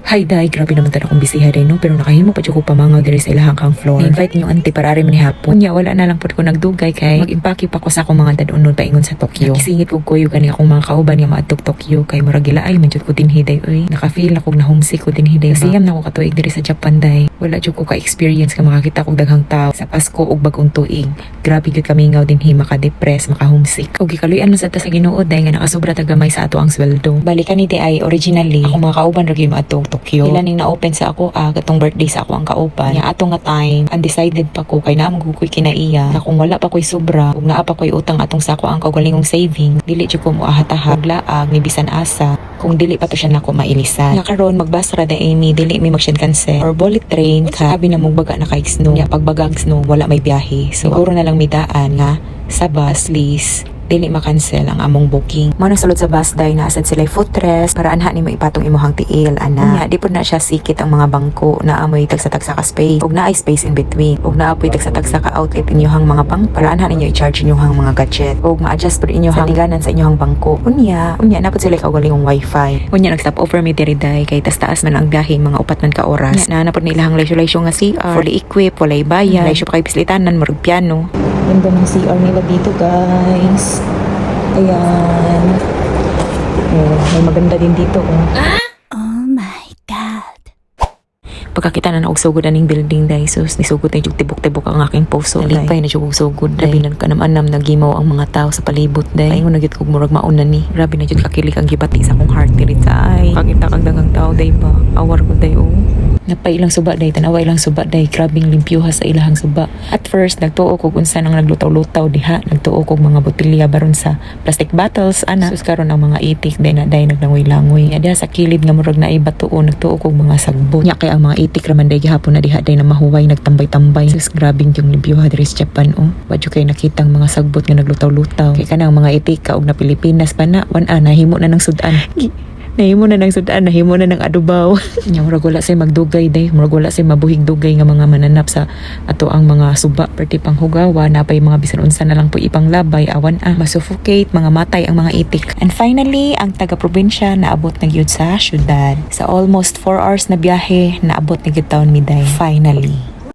Hi day, grabe naman talaga akong bisiha rin no, pero nakahimo pa ko pamangaw diri sa ilahang kang floor. Na-invite niyo auntie para rin manihapon. Nya wala na lang pud ko nagdugay kay mag-impake pa ko sa akong mga dadonon paingon sa Tokyo. Nakisingit ko kuyo gani akong mga kauban nga maadtog Tokyo kay murag gilaay man jud ko dinhi day oy. Naka-feel ako na homesick ko dinhi day. Siyam na ko katuig diri sa Japan day. Wala jud ko ka-experience nga makakita kog daghang tao sa Pasko ug bag-ong tuig. Grabe gyud kami ngaw dinhi maka-depress, maka-homesick. Ug gikaluyan man sa ta sa Ginoo day nga nakasobra ta gamay sa ato ang sweldo. Balikan ni ay originally ako mga kauban ra gyud maadtog Tokyo. Ilan ning na-open sa ako katong birthday sa ako ang kauban. Nya ato nga time undecided pa ko kay naa magukoy kinaiya. Na kung wala pa koy sobra ug naa pa koy utang atong sa ako ang kaugalingong saving, dili jud ko moahat-ahag laag ni bisan asa kung dili pa to siya nako mailisan. Nya karon magbasa ra da Amy dili may mag-cancel or bullet train ka abi na mong baga na kay snow. Nya pag bagag snow wala may biyahe. So siguro na lang may daan nga sa bus list dili makancel ang among booking. Mao nang sulod sa bus day na asad sila footrest para anha ni maipatong imuhang tiil ana. Nya di pud na siya sikit ang mga bangko na amoy tagsa-tagsa ka space ug naay space in between ug naapoy tagsa-tagsa ka outlet inyohang mga bangko para anha ninyo i-charge inyohang mga gadget ug ma-adjust pud inyohang liganan sa inyohang bangko. Unya na pud sila kaugalingong wifi. Unya nag-stop over me diri day kay taas man ang biyahe mga 4 man ka oras. Nya na pud nilahang laysyo-laysyo nga CR fully equipped, walay bayan, laysyo pa kay pislitanan murag piano. Ganda ng CR nila dito guys. Ayan. Oh, may maganda din dito oh. Oh my God. Pagkakita na og sugod aning building day sus nisugod na yung tibok-tibok ang aking puso. Nalipay na yung sugod day. Grabe na kanam-anam nagimaw ang mga tao sa palibot day. Paingon na gyud kog murag mauna ni. Grabe na gyud kakilik ang gibati sa akong heart diri sa ay. Pakita kang daghang tao day ba. Awar ko day oh. Napay ilang suba day, tanawa ilang suba day, grabing limpyuha sa ilahang suba. At first, nagtuo ko kung saan ang naglutaw-lutaw diha. Nagtuo ko mga botilya baron sa plastic bottles, ana. Sus karon ang mga itik, day na day naglangoy-langoy. Diha sa kilid nga murag na iba tuo, nagtuo ko mga sagbot. Nya kay ang mga itik raman day gihapon na diha day na mahuway, nagtambay-tambay. Sus grabing yung limpyuha diri sa Japan, oh. Wadyo kay nakitang mga sagbot nga naglutaw-lutaw. Kay kanang mga itik kaog na Pilipinas pa na, nahimo na ng sudan. Nahimo na ng sudan, nahimo na ng adubaw. Nya murag wala say magdugay day, murag wala say mabuhig dugay nga mga mananap sa ato ang mga suba perti panghugawa, napay mga bisan unsa na lang po ipanglabay awan masuffocate, mga matay ang mga itik. And finally, ang taga-probinsya naabot na gyud sa syudad. Sa almost 4 hours na biyahe, naabot na gyud taon mi day. Finally.